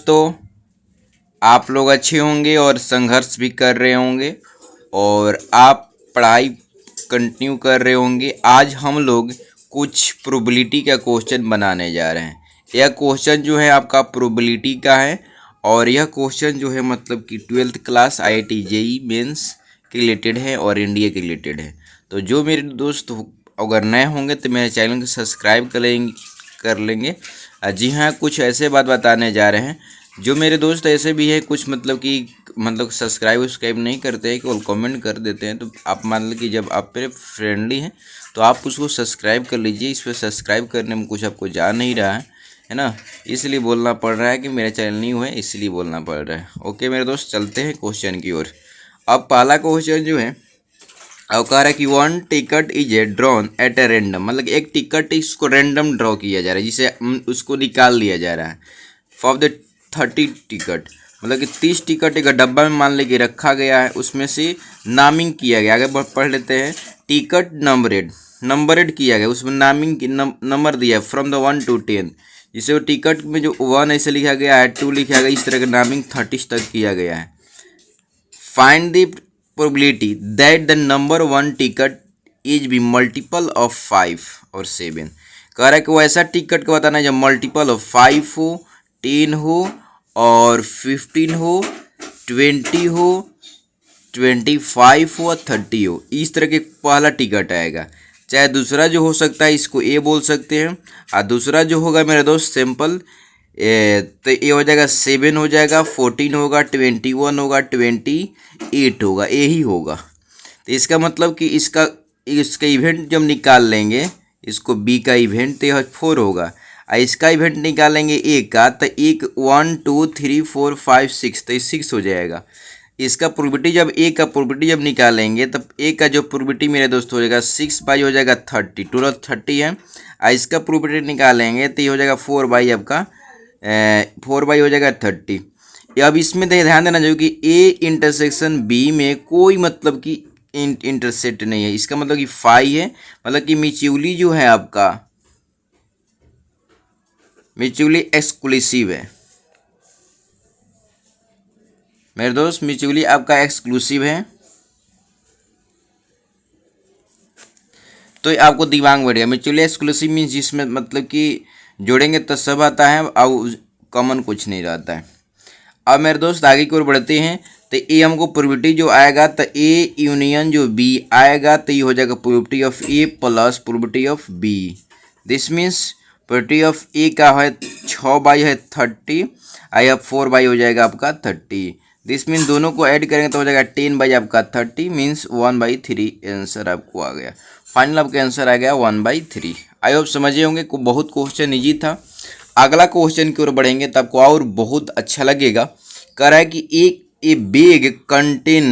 दोस्तों, आप लोग अच्छे होंगे और संघर्ष भी कर रहे होंगे और आप पढ़ाई कंटिन्यू कर रहे होंगे। आज हम लोग कुछ प्रोबेबिलिटी का क्वेश्चन बनाने जा रहे हैं। यह क्वेश्चन जो है आपका प्रोबेबिलिटी का है और यह क्वेश्चन जो है मतलब कि 12th class IIT JEE mains के रिलेटेड है और इंडिया के रिलेटेड है। तो जो मेरे दोस्त अगर नए होंगे तो मेरे चैनल को सब्सक्राइब कर लेंगे। जी हाँ, कुछ ऐसे बात बताने जा रहे हैं जो मेरे दोस्त ऐसे भी है कुछ मतलब सब्सक्राइब नहीं करते हैं, केवल कमेंट कर देते हैं। तो आप मान लो कि जब आप मेरे फ्रेंडली हैं तो आप उसको सब्सक्राइब कर लीजिए। इस पर सब्सक्राइब करने में कुछ आपको जा नहीं रहा है ना, इसलिए बोलना पड़ रहा है कि मेरा चैनल न्यू है, इसलिए बोलना पड़ रहा है। ओके मेरे दोस्त, चलते हैं क्वेश्चन की ओर। अब पहला क्वेश्चन जो है अब कह रहा है कि 1 ticket is a drawn at a random, मतलब एक टिकट इसको रेंडम ड्रॉ किया जा रहा है, जिसे उसको निकाल लिया जा रहा है फॉर द 30 टिकट, मतलब कि 30 टिकट एक डब्बा में मान लेके रखा गया है, उसमें से नामिंग किया गया। आगे पढ़ लेते हैं। टिकट नंबरेड किया गया, उसमें नामिंग की नंबर दिया है फ्रॉम द 1 to 10, जिसे वो टिकट में जो 1 ऐसे लिखा गया है, 2 लिखा गया, इस तरह का नामिंग 30 तक किया गया है। Find the probability that the number 1 ticket is be multiple of 5 और 7। कह रहा है कि वो ऐसा टिकट को बताना है जब मल्टीपल हो 5 हो, 10 हो और 15 हो, 20 हो, 25 हो, 30 हो। इस तरह के पहला टिकट आएगा। चाहे दूसरा जो हो सकता है इसको ए बोल सकते हैं, और दूसरा जो होगा मेरे दोस्त सिंपल तो ये हो जाएगा 7 हो जाएगा, 14 होगा, 21 होगा, 28 होगा, ए ही होगा। तो इसका मतलब कि इसका इवेंट जब निकाल लेंगे, इसको बी का इवेंट तो यह 4 होगा, और इसका इवेंट निकालेंगे ए का, तो एक 1 2 3 4 5 6 तो 6 हो जाएगा। इसका प्रोबेबिलिटी जब ए का प्रोबेबिलिटी जब निकालेंगे तब ए का जो प्रोबेबिलिटी मेरे दोस्त हो जाएगा 6 बाई हो जाएगा 30, टोटल 30 है, और इसका प्रोबेबिलिटी निकालेंगे तो ये हो जाएगा 4 बाई आपका 4 बाई हो जाएगा 30। अब इसमें ध्यान देना चाहिए कि ए इंटरसेक्शन बी में कोई मतलब कि इंटरसेक्ट नहीं है, इसका मतलब कि 5 है, मतलब कि म्यूचुअली जो है आपका म्यूचुअली एक्सक्लूसिव है मेरे दोस्त, म्यूचुअली आपका एक्सक्लूसिव है। तो आपको दिमाग बढ़ेगा। म्यूचुअली एक्सक्लूसिव मीन्स जिसमें मतलब कि जोड़ेंगे तो सब आता है और कॉमन कुछ नहीं रहता है। अब मेरे दोस्त आगे की ओर बढ़ते हैं। तो ए हमको प्रोबेबिलिटी जो आएगा तो ए यूनियन जो बी आएगा तो ये हो जाएगा probability of A plus probability of B. This means probability of A का है 6 बाई है 30, आई 4 बाई हो जाएगा आपका 30। दिस मीन्स दोनों को ऐड करेंगे तो हो जाएगा 10 बाई आपका 30, मीन्स 1/3 आंसर आपको आ गया। फाइनल आपका आंसर आ गया 1/3। आई होप समझे होंगे। बहुत क्वेश्चन ईजी था। अगला क्वेश्चन की ओर बढ़ेंगे तो आपको और बहुत अच्छा लगेगा। कह रहा है कि a bag contain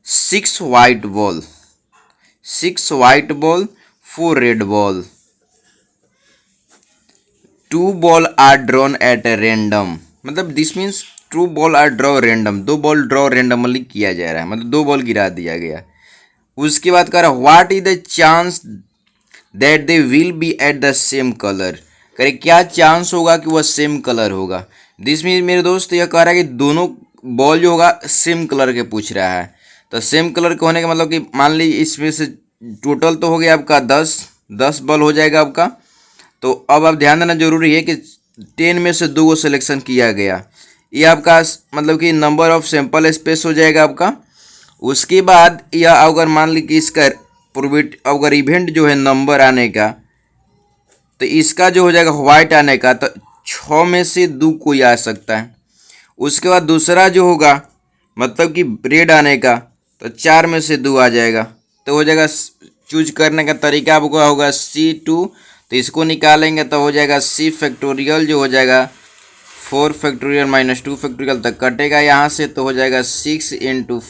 6 white ball, 4 red ball, 2 ball are drawn at a random, मतलब this means 2 ball are draw random, 2 ball draw randomly किया जा रहा है, मतलब 2 बॉल गिरा दिया गया। उसके बाद कह रहा है what is the chance that they will be at the same colour, करे क्या चांस होगा कि वह सेम कलर होगा। दिस मीन मेरे दोस्त यह कह रहा है कि दोनों बॉल जो होगा सेम कलर के पूछ रहा है। तो सेम कलर के होने का मतलब कि मान लीजिए इसमें से टोटल तो हो गया आपका 10 बॉल हो जाएगा आपका। तो अब आप ध्यान देना जरूरी है कि 10 में से 2 को सिलेक्शन किया गया, ये आपका मतलब कि नंबर ऑफ सैंपल स्पेस हो जाएगा आपका। उसके बाद यह अगर मान ली कि इसका प्रोबेबिलिटी अगर इवेंट जो है नंबर आने का, तो इसका जो हो जाएगा व्हाइट आने का, तो 6 में से 2 कोई आ सकता है। उसके बाद दूसरा जो होगा मतलब कि रेड आने का, तो 4 में से 2 आ जाएगा। तो हो जाएगा चूज करने का तरीका आपको होगा C2, तो इसको निकालेंगे तो हो जाएगा C फैक्टोरियल जो हो जाएगा 4 फैक्टोरियल माइनस 2 फैक्टोरियल तक कटेगा यहाँ से, तो हो जाएगा 6 ×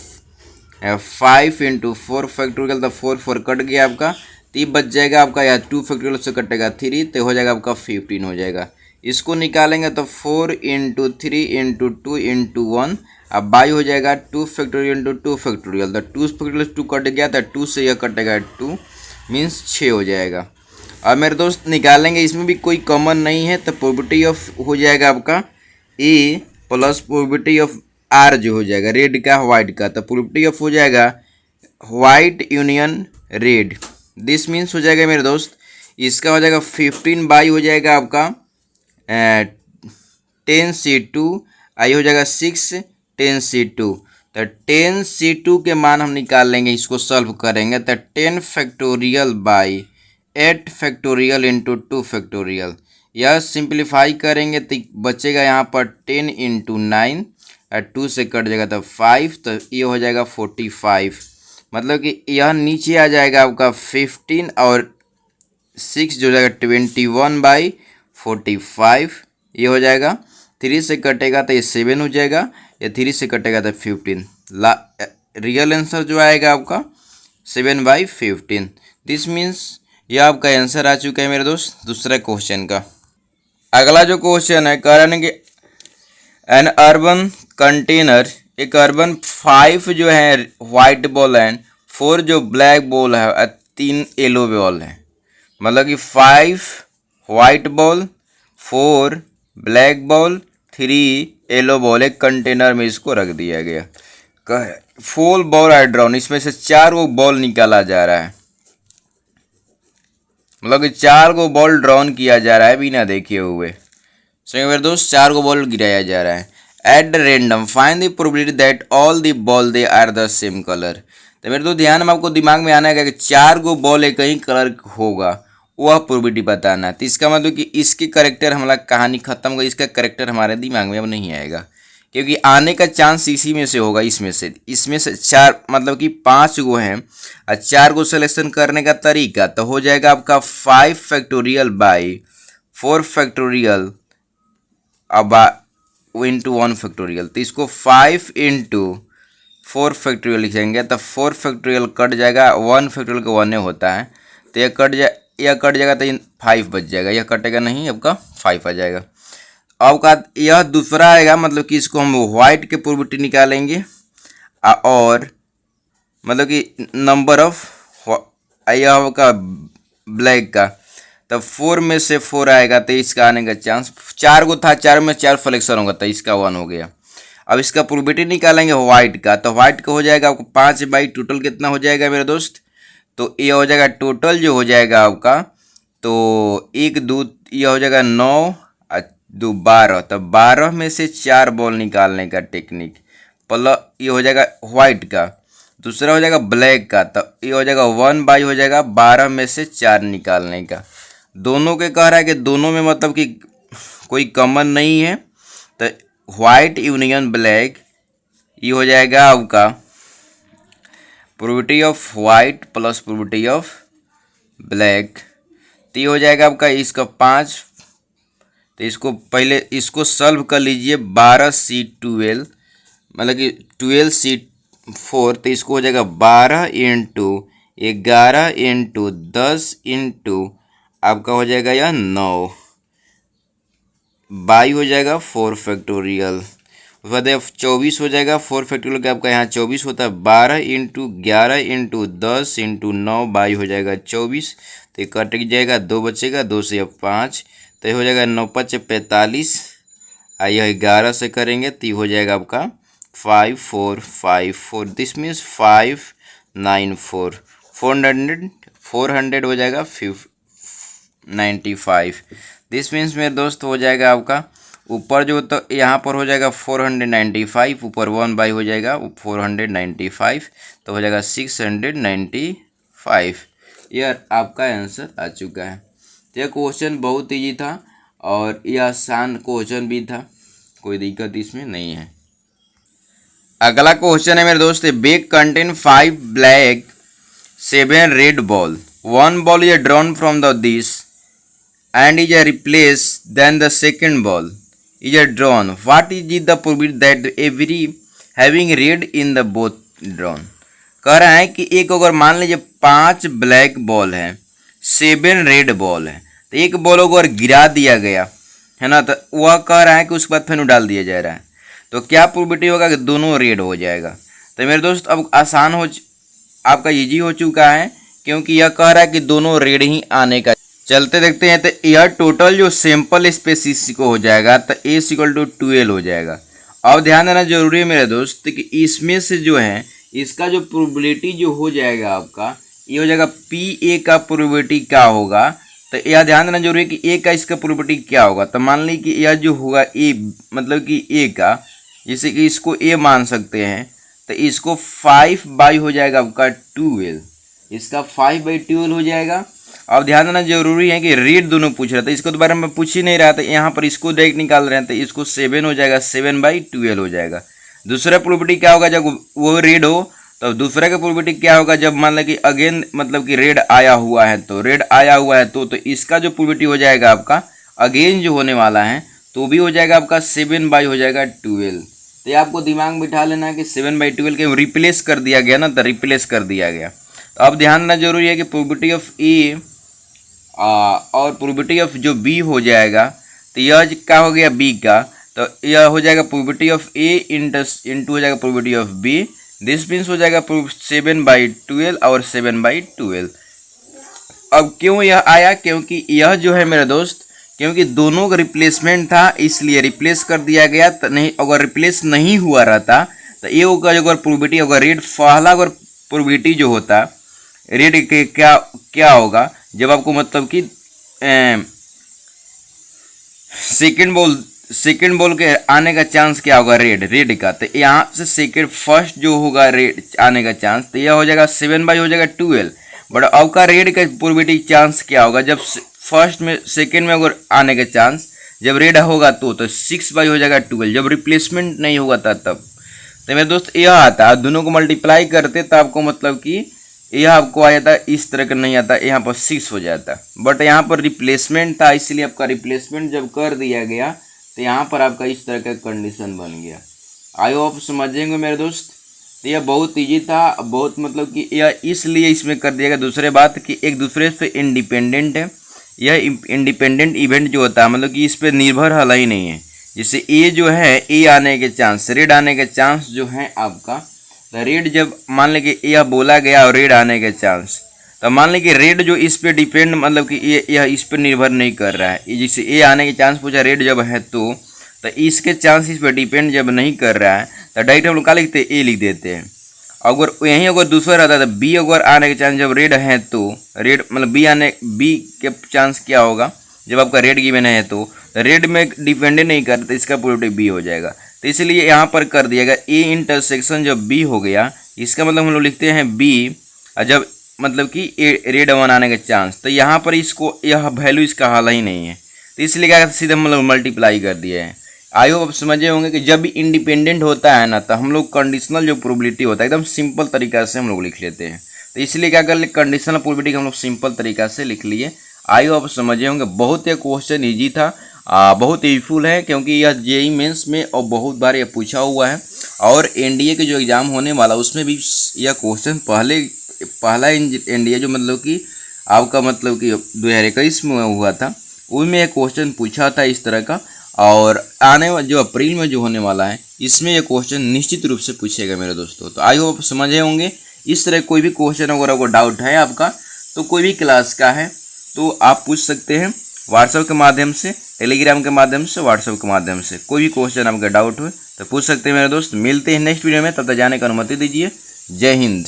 5 × 4 फैक्टोरियल, तो 4 कट गया आपका, तो बच जाएगा आपका यहाँ 2 फैक्टोरियल से कटेगा 3, तो हो जाएगा आपका 15 हो जाएगा। इसको निकालेंगे तो 4 × 3 × 2 × 1, अब बाई हो जाएगा 2 फैक्टोरियल × 2 फैक्टोरियल, तो 2 फैक्टोरियल 2 कट गया, तो 2 से यह कटेगा 2, मीन्स 6 हो जाएगा। अब मेरे दोस्त निकालेंगे, इसमें भी कोई कॉमन नहीं है, तो प्रोबेबिलिटी ऑफ हो जाएगा आपका ए प्लस प्रोबेबिलिटी ऑफ आर जो हो जाएगा रेड का व्हाइट का, तो प्रोबेबिलिटी ऑफ हो जाएगा white union red. This means हो जाएगा मेरे दोस्त, इसका हो जाएगा 15 बाई हो जाएगा आपका 10C2, आई हो जाएगा 6 10C2। तो 10C2 के मान हम निकाल लेंगे, इसको सॉल्व करेंगे तो 10 factorial by 8 factorial into 2 factorial, यह सिंप्लीफाई करेंगे तो बचेगा यहाँ पर 10 इंटू 9 और 2 से कट जाएगा तो 5, तो ये हो जाएगा 45। मतलब कि यह नीचे आ जाएगा आपका 15 और 6 जो हो जाएगा 21 बाई 45, ये हो जाएगा। 3 से कटेगा तो ये 7 हो जाएगा, या 3 से कटेगा तो 15। रियल आंसर जो आएगा आपका 7/15। दिस मीन्स ये आपका आंसर आ चुका है मेरे दोस्त दूसरे क्वेश्चन का। अगला जो क्वेश्चन है कह रहे हैं कि एन अर्बन कंटेनर, एक अर्बन 5 जो है वाइट बॉल है, 4 जो ब्लैक बॉल है और 3 येलो बॉल है। मतलब कि 5 white ball, 4 black ball, 3 yellow ball एक कंटेनर में इसको रख दिया गया। 4 बॉल आर ड्रॉन, इसमें से 4 को बॉल निकाला जा रहा है। मतलब कि 4 को बॉल ड्रॉन किया जा रहा है बिना देखे हुए। सो मेरे दोस्त 4 को बॉल गिराया जा रहा है। At random find the probability that all the ball they are the same colour. तो मेरे दोस्त ध्यान में आपको दिमाग में आना है कि 4 को बॉल एक ही कलर होगा, वह प्रोबेबिलिटी बताना है। तो इसका मतलब कि इसके करेक्टर हमारा कहानी खत्म हो गई, इसका करेक्टर हमारे दिमाग में अब नहीं आएगा, क्योंकि आने का चांस इसी में से होगा। इसमें से 4 मतलब कि 5 गो हैं और 4 को सिलेक्शन करने का तरीका तो हो जाएगा आपका 5 फैक्टोरियल बाई 4 फैक्टोरियल अब इंटू 1 फैक्टोरियल। तो इसको 5 इंटू 4 फैक्टोरियल लिखेंगे तो 4 फैक्टोरियल कट जाएगा, 1 फैक्टोरियल का 1 होता है, तो यह कट जाएगा तो 5 बच जाएगा, यह कटेगा नहीं, आपका 5 आ जाएगा। अब का यह दूसरा आएगा, मतलब कि इसको हम व्हाइट के प्रोबेबिलिटी निकालेंगे और मतलब कि नंबर ऑफ यह का ब्लैक का, तब 4 में से 4 आएगा तो इसका आने का चांस 4 को था, 4 में 4 फ्लेक्शन होगा तो इसका 1 हो गया। अब इसका प्रोबेबिलिटी निकालेंगे व्हाइट का, तो व्हाइट का हो जाएगा आपको 5 बाई टोटल कितना हो जाएगा मेरे दोस्त, तो ये हो जाएगा टोटल जो हो जाएगा आपका, तो 1 2 ये हो जाएगा 9 2 12, तो 12 में से 4 बॉल निकालने का टेक्निक, प्लस ये हो जाएगा व्हाइट का। दूसरा हो जाएगा ब्लैक का, तो ये हो जाएगा 1 बाई हो जाएगा 12 में से 4 निकालने का। दोनों के कह रहा है कि दोनों में मतलब कि कोई कॉमन नहीं है, तो व्हाइट यूनियन ब्लैक ये हो जाएगा आपका probability of white plus probability of black, तो ये हो जाएगा आपका इसका 5। तो इसको पहले इसको सॉल्व कर लीजिए, 12C12 मतलब कि 12C4, तो इसको हो जाएगा 12 इंटू 11 इंटू 10 इंटू आपका हो जाएगा यह 9 बाई हो जाएगा 4 फैक्टोरियल, उसके बाद 24 हो जाएगा 4 फैक्टोरियल का आपका यहाँ 24 होता है, 12 इंटू 11 इंटू 10 इंटू 9 बाई हो जाएगा 24, तो ये कट जाएगा, 2 बचेगा, 2 से 5, तो ये हो जाएगा 9 5 45, यह 11 से करेंगे तो ये हो जाएगा आपका 5454। दिस मीन्स 594 400 हो जाएगा 95। दिस मीन्स मेरे दोस्त हो जाएगा आपका ऊपर जो तो यहाँ पर हो जाएगा 495, ऊपर 1 बाई हो जाएगा 495, तो हो जाएगा 695। यह आपका आंसर आ चुका है। तो यह क्वेश्चन बहुत ईजी था और यह आसान क्वेश्चन भी था, कोई दिक्कत इसमें नहीं है। अगला क्वेश्चन है मेरे दोस्त, bag contain 5 black 7 red ball, 1 ball is drawn from this and is replaced, then the second ball is drawn. What is the probability that every having red in the both drawn? कह रहा है कि एक अगर मान लीजिए 5 black ball है 7 red ball है, तो एक बॉल अगर गिरा दिया गया है ना, तो वह कह रहा है कि उसके बाद फिर डाल दिया जा रहा है, तो क्या प्रोबेबिलिटी होगा कि दोनों रेड हो जाएगा। तो मेरे दोस्त अब आसान हो आपका ईजी हो चुका है, क्योंकि यह कह रहा है कि दोनों रेड ही आने का चलते देखते हैं। तो यह टोटल जो सैंपल स्पेसीज को हो जाएगा तो A इक्वल टू 12 हो जाएगा। अब ध्यान देना जरूरी है मेरे दोस्त कि इसमें से जो है इसका जो प्रोबेबिलिटी जो हो जाएगा आपका, ये हो जाएगा PA का प्रोबेबिलिटी क्या होगा। तो यह ध्यान देना जरूरी है कि A का इसका प्रोबेबिलिटी क्या होगा। तो मान ली कि यह जो होगा A, मतलब कि A का, जैसे कि इसको A मान सकते हैं, तो इसको 5 हो जाएगा आपका 12, इसका 5/12 हो जाएगा। अब ध्यान देना जरूरी है कि रेट दोनों पूछ रहा था, इसको तो बारे में पूछ ही नहीं रहा था, यहाँ पर इसको डायरेक्ट निकाल रहे हैं, तो इसको 7 हो जाएगा, 7/12 हो जाएगा। दूसरा प्रोबेबिलिटी क्या होगा, जब वो रेड हो तो दूसरा का प्रोबेबिलिटी क्या होगा, जब मान लें कि अगेन मतलब कि रेड आया हुआ है, तो रेड आया हुआ है तो इसका जो प्रोबेबिलिटी हो जाएगा आपका अगेन जो होने वाला है तो भी हो जाएगा आपका 7 हो जाएगा 12। तो ये आपको दिमाग में बिठा लेना है कि 7/12 के रिप्लेस कर दिया गया ना, तो रिप्लेस कर दिया गया। तो अब ध्यान देना जरूरी है कि प्रोबेबिलिटी ऑफ ए और प्रोबेबिलिटी ऑफ जो बी हो जाएगा, तो यह क्या हो गया बी का, तो यह हो जाएगा प्रोबेबिलिटी ऑफ ए इंटू हो जाएगा probability of B. This means हो जाएगा 7/12 और 7/12। अब क्यों यह आया, क्योंकि यह जो है मेरे दोस्त, क्योंकि दोनों का रिप्लेसमेंट था इसलिए रिप्लेस कर दिया गया। तो नहीं, अगर रिप्लेस नहीं हुआ रहता तो ये होगा अगर प्रोबेबिलिटी, अगर रेड पहला अगर प्रोबेबिलिटी जो होता रेड के क्या होगा, जब आपको मतलब कि सेकेंड बॉल के आने का चांस क्या होगा रेड का, तो यहाँ से सेकेंड फर्स्ट जो होगा रेड आने का चांस, तो यह हो जाएगा 7 हो जाएगा 12। बट अब का रेड का प्रोबेबिलिटी चांस क्या होगा, जब फर्स्ट में सेकेंड में अगर आने का चांस जब रेड होगा तो 6 हो जाएगा 12, जब रिप्लेसमेंट नहीं होगा था तब। तो मेरे दोस्त यह आता, दोनों को मल्टीप्लाई करते तो आपको मतलब कि यह आपको आ जाता, इस तरह का नहीं आता, यहाँ पर 6 हो जाता। बट यहाँ पर रिप्लेसमेंट था इसलिए आपका रिप्लेसमेंट जब कर दिया गया तो यहाँ पर आपका इस तरह का कंडीशन बन गया। आई होप समझेंगे मेरे दोस्त। तो यह बहुत ईजी था, बहुत मतलब कि यह इसलिए इसमें कर दिया गया। दूसरे बात कि एक दूसरे से इंडिपेंडेंट है, यह इंडिपेंडेंट इवेंट जो होता है मतलब कि इस पर निर्भर हल ही नहीं है। जैसे ए जो है, ए आने के चांस, रेड आने के चांस जो है आपका, तो रेड जब मान लें कि यह बोला गया और रेड आने के चांस, तो मान लें कि रेड जो इस पे डिपेंड मतलब कि यह इस पर निर्भर नहीं कर रहा है। जैसे ए आने के चांस पूछा रेड जब है तो इसके चांस इस पर डिपेंड जब नहीं कर रहा है तो डायरेक्ट हम लोग क्या लिखते हैं, ए लिख देते हैं। अगर यहीं अगर दूसरा रहता है तो बी अगर आने के चांस जब रेड है तो रेड मतलब बी के चांस क्या होगा, जब आपका रेड गिवन है तो रेड में डिपेंड नहीं करता, इसका प्रोबेबिलिटी बी हो जाएगा। तो इसलिए यहाँ पर कर दिया गया ए इंटरसेक्शन जब बी हो गया, इसका मतलब हम लोग लिखते हैं बी, जब मतलब कि रेड वन आने का चांस, तो यहाँ पर इसको यह वैल्यू इसका हाल ही नहीं है, तो इसलिए क्या सीधे मतलब मल्टीप्लाई कर दिया है। आई होप आप समझे होंगे कि जब भी इंडिपेंडेंट होता है ना तो हम लोग कंडीशनल जो प्रोबेबिलिटी होता है एकदम सिंपल तरीका से हम लोग लिख लेते हैं। तो इसलिए क्या कर ले, कंडीशनल प्रोबेबिलिटी हम लोग सिंपल तरीका से लिख लिए। आई होप आप समझे होंगे। बहुत ही क्वेश्चन ईजी था, बहुत यूजफुल है क्योंकि यह जेईई मेंस में और बहुत बार यह पूछा हुआ है, और एनडीए के जो एग्ज़ाम होने वाला उसमें भी यह क्वेश्चन पहला एनडीए जो मतलब कि आपका मतलब कि 2021 में हुआ था, उसमें यह क्वेश्चन पूछा था इस तरह का, और आने वाला जो अप्रैल में जो होने वाला है इसमें यह क्वेश्चन निश्चित रूप से पूछेगा मेरे दोस्तों। तो आई होप समझे होंगे। इस तरह कोई भी क्वेश्चन अगर आपको डाउट है आपका, तो कोई भी क्लास का है तो आप पूछ सकते हैं व्हाट्सएप के माध्यम से, टेलीग्राम के माध्यम से, व्हाट्सएप के माध्यम से। कोई भी क्वेश्चन आपका डाउट हो तो पूछ सकते हैं मेरे दोस्त। मिलते हैं नेक्स्ट वीडियो में, तब तक जाने की अनुमति दीजिए। जय हिंद।